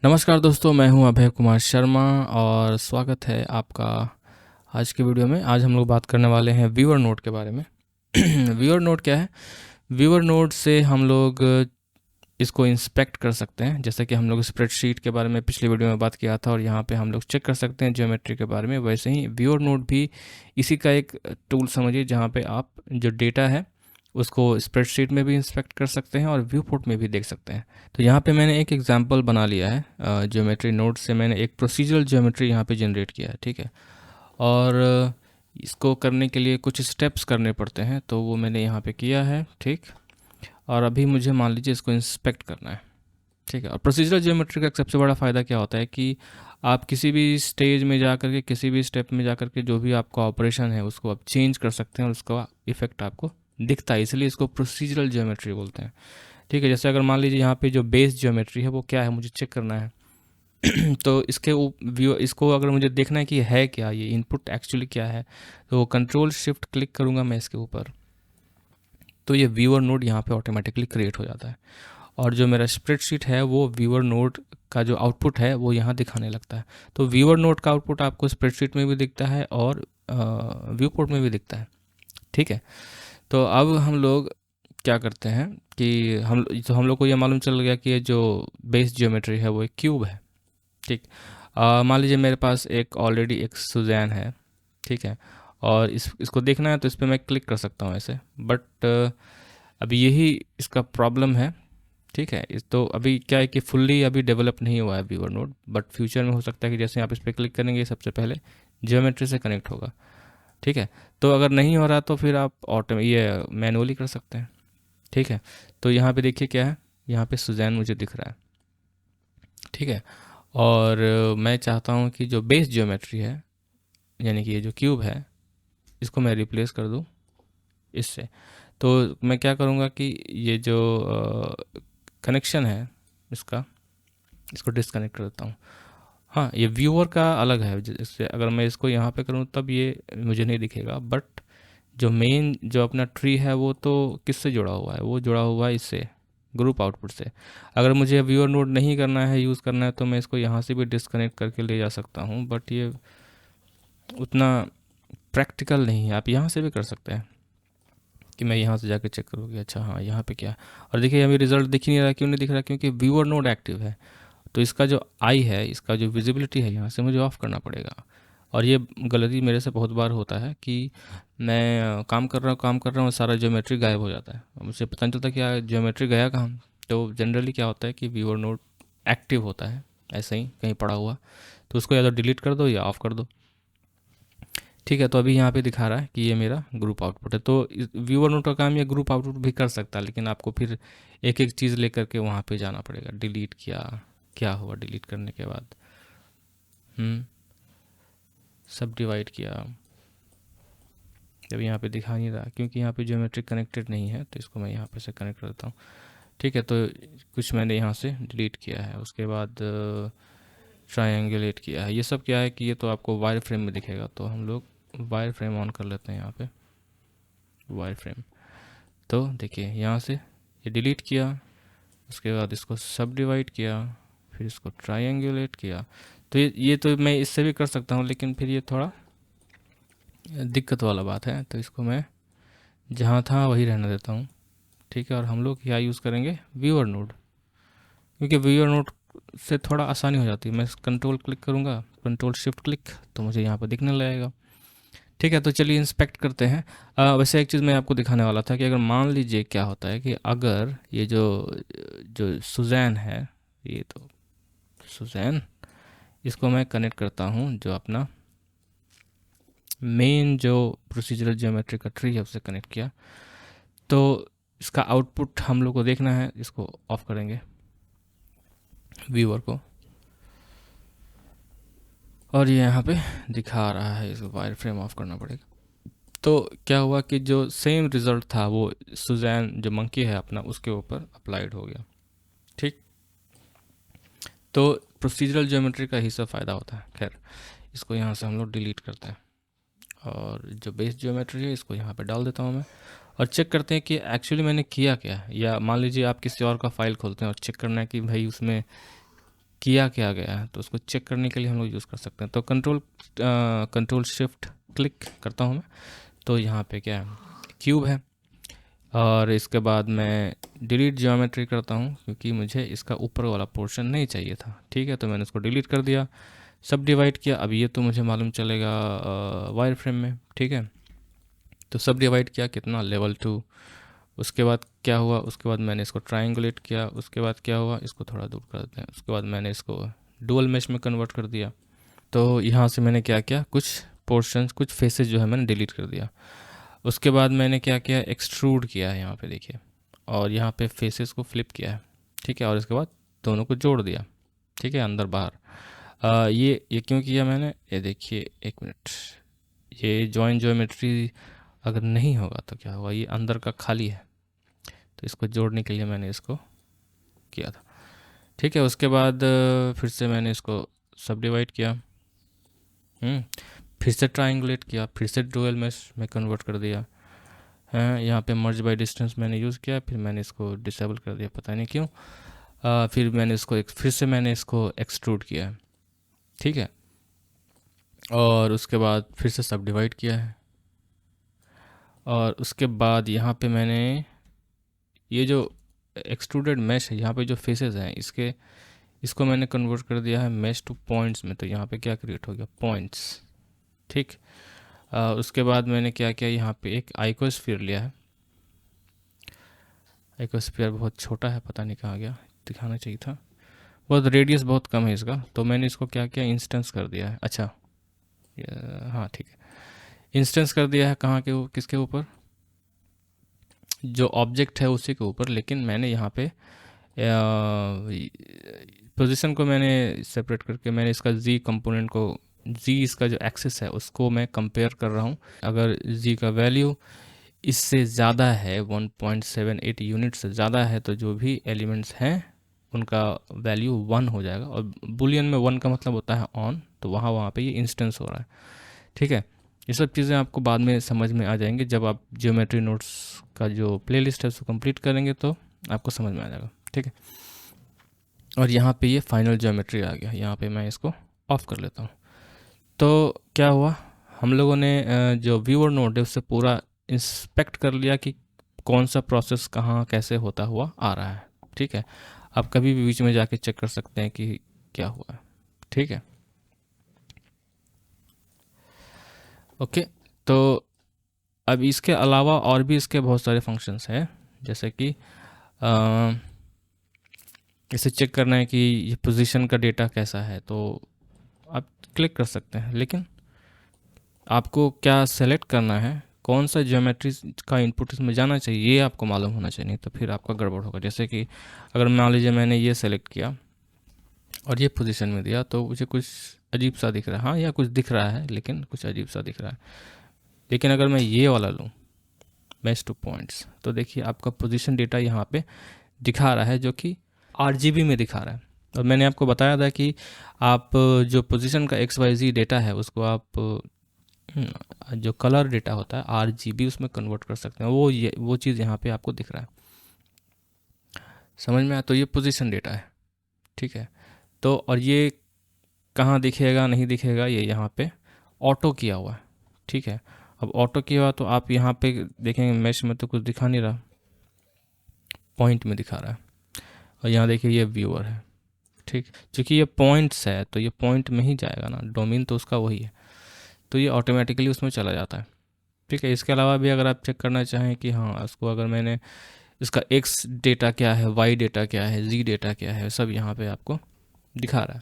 नमस्कार दोस्तों, मैं हूं अभय कुमार शर्मा और स्वागत है आपका आज के वीडियो में। आज हम लोग बात करने वाले हैं व्यूअर नोट के बारे में। व्यूअर नोट क्या है? व्यूअर नोट से हम लोग इसको इंस्पेक्ट कर सकते हैं, जैसे कि हम लोग स्प्रेडशीट के बारे में पिछले वीडियो में बात किया था और यहाँ पे हम लोग चेक कर सकते हैं ज्योमेट्री के बारे में। वैसे ही व्यूअर नोट भी इसी का एक टूल समझिए, जहाँ पे आप जो डेटा है उसको स्प्रेडशीट में भी इंस्पेक्ट कर सकते हैं और व्यू पोर्ट में भी देख सकते हैं। तो यहाँ पे मैंने एक एग्जांपल बना लिया है। ज्योमेट्री नोट से मैंने एक प्रोसीजरल ज्योमेट्री यहाँ पे जनरेट किया है, ठीक है। और इसको करने के लिए कुछ स्टेप्स करने पड़ते हैं, तो वो मैंने यहाँ पे किया है, ठीक। और अभी मुझे मान लीजिए इसको इंस्पेक्ट करना है, ठीक है। और प्रोसीजरल ज्योमेट्री का एक सबसे बड़ा फ़ायदा क्या होता है कि आप किसी भी स्टेज में जा कर के, किसी भी स्टेप में जा कर के जो भी आपका ऑपरेशन है उसको आप चेंज कर सकते हैं और उसका इफेक्ट आपको दिखता है, इसलिए इसको प्रोसीजरल ज्योमेट्री बोलते हैं, ठीक है। जैसे अगर मान लीजिए यहाँ पे जो बेस ज्योमेट्री है वो क्या है, मुझे चेक करना है। तो इसके व्यू, इसको अगर मुझे देखना है कि है क्या, ये इनपुट एक्चुअली क्या है, तो कंट्रोल शिफ्ट क्लिक करूँगा मैं इसके ऊपर, तो ये व्यूअर नोड यहाँ पे ऑटोमेटिकली क्रिएट हो जाता है। और जो मेरा स्प्रेडशीट है वो व्यूअर नोड का जो आउटपुट है वो यहाँ दिखाने लगता है। तो व्यूअर नोड का आउटपुट आपको स्प्रेडशीट में भी दिखता है और व्यू पोर्ट में भी दिखता है, ठीक है। तो अब हम लोग क्या करते हैं कि हम लोग को ये मालूम चल गया कि ये जो बेस ज्योमेट्री है वो एक क्यूब है, ठीक। मान लीजिए मेरे पास एक ऑलरेडी एक सुजैन है, ठीक है। और इसको देखना है तो इस पर मैं क्लिक कर सकता हूँ ऐसे, बट अभी यही इसका प्रॉब्लम है, ठीक है। इस तो अभी क्या है कि फुल्ली अभी डेवलप नहीं हुआ है व्यूअर नोड, बट फ्यूचर में हो सकता है कि जैसे आप इस पर क्लिक करेंगे सबसे पहले ज्योमेट्री से कनेक्ट होगा, ठीक है। तो अगर नहीं हो रहा तो फिर आप ये मैनुअली कर सकते हैं, ठीक है। तो यहाँ पे देखिए क्या है, यहाँ पे सुजैन मुझे दिख रहा है, ठीक है। और मैं चाहता हूँ कि जो बेस ज्योमेट्री है, यानी कि ये जो क्यूब है, इसको मैं रिप्लेस कर दूँ इससे। तो मैं क्या करूँगा कि ये जो कनेक्शन है इसको डिस्कनेक्ट कर देता हूँ। हाँ, ये व्यूअर का अलग है, जिससे अगर मैं इसको यहाँ पे करूँ तब ये मुझे नहीं दिखेगा, बट जो मेन जो अपना ट्री है वो तो किससे जुड़ा हुआ है, वो जुड़ा हुआ है इससे, ग्रुप आउटपुट से। अगर मुझे व्यूअर नोड नहीं करना है, यूज़ करना है, तो मैं इसको यहाँ से भी डिस्कनेक्ट करके ले जा सकता हूँ, बट ये उतना प्रैक्टिकल नहीं है। आप यहाँ से भी कर सकते हैं कि मैं यहाँ से जाके चेक करूँ कि अच्छा हाँ यहाँ पे क्या है। और देखिए अभी रिजल्ट दिख ही नहीं रहा, क्यों नहीं दिख रहा? क्योंकि व्यूअर नोड एक्टिव है। तो इसका जो आई है, इसका जो विजिबिलिटी है, यहाँ से मुझे ऑफ़ करना पड़ेगा। और ये गलती मेरे से बहुत बार होता है कि मैं काम कर रहा हूँ, सारा ज्योमेट्री गायब हो जाता है, मुझे पता नहीं चलता कि ज्योमेट्री गया कहाँ। तो जनरली क्या होता है कि व्यूअर नोड एक्टिव होता है ऐसे ही कहीं पड़ा हुआ, तो उसको या तो डिलीट कर दो या ऑफ़ कर दो, ठीक है। तो अभी यहाँ पे दिखा रहा है कि ये मेरा ग्रुप आउटपुट है। तो व्यूअर नोड का काम ये ग्रुप आउटपुट भी कर सकता है, लेकिन आपको फिर एक एक चीज़ लेकर के वहाँ पे जाना पड़ेगा। डिलीट किया, क्या हुआ डिलीट करने के बाद? सब डिवाइड किया, जब यहाँ पे दिखा नहीं रहा क्योंकि यहाँ पे ज्योमेट्री कनेक्टेड नहीं है, तो इसको मैं यहाँ पे से कनेक्ट करता हूँ, ठीक है। तो कुछ मैंने यहाँ से डिलीट किया है, उसके बाद ट्रायंगुलेट किया है। ये सब क्या है कि ये तो आपको वायर फ्रेम में दिखेगा, तो हम लोग वायर फ्रेम ऑन कर लेते हैं यहाँ पे, वायर फ्रेम। तो देखिए यहाँ से ये डिलीट किया, उसके बाद इसको सब डिवाइड किया, फिर इसको ट्रायंगुलेट किया। तो ये तो मैं इससे भी कर सकता हूँ, लेकिन फिर ये थोड़ा दिक्कत वाला बात है, तो इसको मैं जहाँ था वही रहने देता हूँ, ठीक है। और हम लोग क्या यूज़ करेंगे, व्यूअर नोड, क्योंकि व्यूअर नोड से थोड़ा आसानी हो जाती है। मैं कंट्रोल क्लिक करूँगा, कंट्रोल शिफ्ट क्लिक, तो मुझे यहाँ पर दिखने लगेगा, ठीक है। तो चलिए इंस्पेक्ट करते हैं। वैसे एक चीज़ मैं आपको दिखाने वाला था कि अगर मान लीजिए क्या होता है कि अगर ये जो जो सुजैन है, ये तो सुजैन, इसको मैं कनेक्ट करता हूँ जो अपना मेन जो प्रोसीजरल ज्योमेट्री का ट्री है उससे कनेक्ट किया, तो इसका आउटपुट हम लोग को देखना है। इसको ऑफ करेंगे व्यूअर को, और ये यहाँ पे दिखा रहा है, इसको वायर फ्रेम ऑफ करना पड़ेगा। तो क्या हुआ कि जो सेम रिज़ल्ट था वो सुजैन जो मंकी है अपना, उसके ऊपर अप्लाइड हो गया, ठीक। तो प्रोसीजरल ज्योमेट्री का ही सब फ़ायदा होता है। खैर, इसको यहाँ से हम लोग डिलीट करते हैं और जो बेस ज्योमेट्री है इसको यहाँ पे डाल देता हूँ मैं, और चेक करते हैं कि एक्चुअली मैंने किया क्या है। या मान लीजिए आप किसी और का फाइल खोलते हैं और चेक करना है कि भाई उसमें किया क्या गया है, तो उसको चेक करने के लिए हम लोग यूज़ कर सकते हैं। तो कंट्रोल शिफ्ट क्लिक करता हूँ मैं, तो यहाँ पे क्या है, क्यूब है। और इसके बाद मैं डिलीट ज्योमेट्री करता हूँ क्योंकि मुझे इसका ऊपर वाला पोर्शन नहीं चाहिए था। ठीक है, तो मैंने उसको डिलीट कर दिया, सब डिवाइड किया। अब ये तो मुझे मालूम चलेगा वायर फ्रेम में। ठीक है, तो सब डिवाइड किया, कितना, लेवल 2। उसके बाद क्या हुआ, उसके बाद मैंने इसको ट्रायंगुलेट किया। उसके बाद क्या हुआ, इसको थोड़ा दूर कर देते हैं। उसके बाद मैंने इसको डुअल मेश में कन्वर्ट कर दिया। तो यहाँ से मैंने क्या किया, कुछ पोर्शंस, कुछ फेसेस जो है मैंने डिलीट कर दिया। उसके बाद मैंने क्या किया, एक्सट्रूड किया है यहाँ पे देखिए, और यहाँ पे फेसेस को फ्लिप किया है। ठीक है, और इसके बाद दोनों को जोड़ दिया। ठीक है, अंदर बाहर। ये क्यों किया मैंने, ये देखिए, एक मिनट, ये जॉइन ज्योमेट्री अगर नहीं होगा तो क्या होगा, ये अंदर का खाली है, तो इसको जोड़ने के लिए मैंने इसको किया था। ठीक है, उसके बाद फिर से मैंने इसको सब डिवाइड किया, फिर से ट्रायंगुलेट किया, फिर से डुअल मेश में कन्वर्ट कर दिया है। यहाँ पे मर्ज बाय डिस्टेंस मैंने यूज़ किया, फिर मैंने इसको डिसेबल कर दिया, पता नहीं क्यों। फिर मैंने इसको फिर से मैंने इसको एक्सट्रूड किया है। ठीक है, और उसके बाद फिर से सब डिवाइड किया है। और उसके बाद यहाँ पे मैंने ये जो एक्सट्रूडेड मैश है, यहाँ पे जो फेसेस हैं इसको मैंने कन्वर्ट कर दिया है मैश टू पॉइंट्स में। तो यहाँ पे क्या क्रिएट हो गया, पॉइंट्स। ठीक, उसके बाद मैंने क्या किया, यहाँ पे एक आइकोस्फीयर लिया है। आइकोस्फीयर बहुत छोटा है, पता नहीं कहाँ गया, दिखाना चाहिए था, बहुत रेडियस बहुत कम है इसका। तो मैंने इसको क्या किया, इंस्टेंस कर दिया है। अच्छा, हाँ ठीक है, इंस्टेंस कर दिया है। कहाँ के, किसके ऊपर, जो ऑब्जेक्ट है उसी के ऊपर। लेकिन मैंने यहाँ पे पोजीशन को मैंने सेपरेट करके मैंने इसका जी कंपोनेंट को, जी इसका जो एक्सिस है उसको मैं कंपेयर कर रहा हूँ। अगर जी का वैल्यू इससे ज़्यादा है, 1.78 यूनिट से ज़्यादा है, तो जो भी एलिमेंट्स हैं उनका वैल्यू 1 हो जाएगा। और बुलियन में 1 का मतलब होता है ऑन, तो वहाँ पे ये इंस्टेंस हो रहा है। ठीक है, ये सब चीज़ें आपको बाद में समझ में आ जाएंगे, जब आप ज्योमेट्री नोट्स का जो प्लेलिस्ट है उसको कंप्लीट करेंगे तो आपको समझ में आ जाएगा। ठीक है, और यहाँ पे ये फाइनल ज्योमेट्री आ गया। यहाँ पे मैं इसको ऑफ कर लेता हूँ। तो क्या हुआ, हम लोगों ने जो व्यूअर नोड है उससे पूरा इंस्पेक्ट कर लिया कि कौन सा प्रोसेस कहाँ कैसे होता हुआ आ रहा है। ठीक है, आप कभी भी बीच में जाके चेक कर सकते हैं कि क्या हुआ है। ठीक है, ओके। तो अब इसके अलावा और भी इसके बहुत सारे फंक्शंस हैं, जैसे कि इसे चेक करना है कि ये पोजीशन का डेटा कैसा है, तो आप क्लिक कर सकते हैं। लेकिन आपको क्या सेलेक्ट करना है, कौन सा ज्योमेट्री का इनपुट इसमें जाना चाहिए, ये आपको मालूम होना चाहिए, नहीं तो फिर आपका गड़बड़ होगा। जैसे कि अगर मान लीजिए मैंने ये सेलेक्ट किया और ये पोजीशन में दिया, तो मुझे कुछ अजीब सा दिख रहा है। हाँ, या कुछ दिख रहा है लेकिन कुछ अजीब सा दिख रहा है। लेकिन अगर मैं ये वाला लूँ, मैच टू पॉइंट्स, तो देखिए आपका पोजीशन डेटा यहाँ पे दिखा रहा है, जो कि RGB में दिखा रहा है। और मैंने आपको बताया था कि आप जो पोजीशन का XYZ डेटा है उसको आप जो कलर डेटा होता है RGB उसमें कन्वर्ट कर सकते हैं। वो चीज़ यहाँ पे आपको दिख रहा है, समझ में आया। तो ये पोजीशन डेटा है। ठीक है, तो और ये कहाँ दिखेगा नहीं दिखेगा, ये यहाँ पे ऑटो किया हुआ है। ठीक है, अब ऑटो किया हुआ तो आप यहाँ पे देखेंगे मैश में तो कुछ दिखा नहीं रहा, पॉइंट में दिखा रहा है। और यहाँ देखिए ये व्यूअर है। ठीक, क्योंकि ये पॉइंट्स है तो ये पॉइंट में ही जाएगा ना, डोमेन तो उसका वही है, तो ये ऑटोमेटिकली उसमें चला जाता है। ठीक है, इसके अलावा भी अगर आप चेक करना चाहें कि हाँ इसको, अगर मैंने इसका X डेटा क्या है, Y डेटा क्या है, Z डेटा क्या है, सब यहाँ पे आपको दिखा रहा है।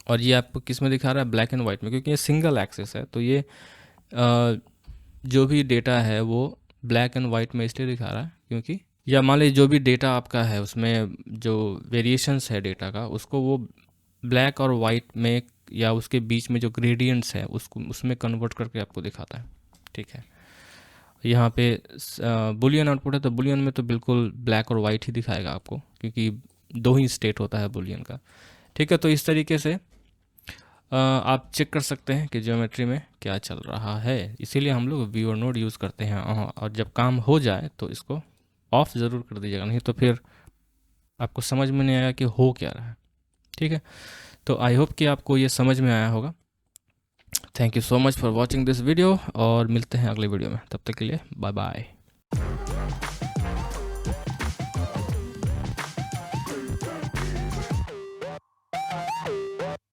और ये आपको किस में दिखा रहा है, ब्लैक एंड वाइट में, क्योंकि ये सिंगल एक्सेस है। तो ये जो भी डेटा है वो ब्लैक एंड वाइट में इसलिए दिखा रहा है क्योंकि, या मान लीजिए जो भी डेटा आपका है उसमें जो वेरिएशंस है डेटा का, उसको वो ब्लैक और वाइट में या उसके बीच में जो ग्रेडियंट्स है उसको उसमें कन्वर्ट करके आपको दिखाता है। ठीक है, यहाँ पे बुलियन आउटपुट है, तो बुलियन में तो बिल्कुल ब्लैक और वाइट ही दिखाएगा आपको, क्योंकि 2 ही स्टेट होता है बुलियन का। ठीक है, तो इस तरीके से आप चेक कर सकते हैं कि ज्योमेट्री में क्या चल रहा है। इसीलिए हम लोग व्यूअर नोड यूज़ करते हैं। और जब काम हो जाए तो इसको ऑफ ज़रूर कर दीजिएगा, नहीं तो फिर आपको समझ में नहीं आएगा कि हो क्या रहा है। ठीक है, तो आई होप कि आपको ये समझ में आया होगा। Thank you so much for watching this video और मिलते हैं अगले वीडियो में, तब तक के लिए बाय बाय।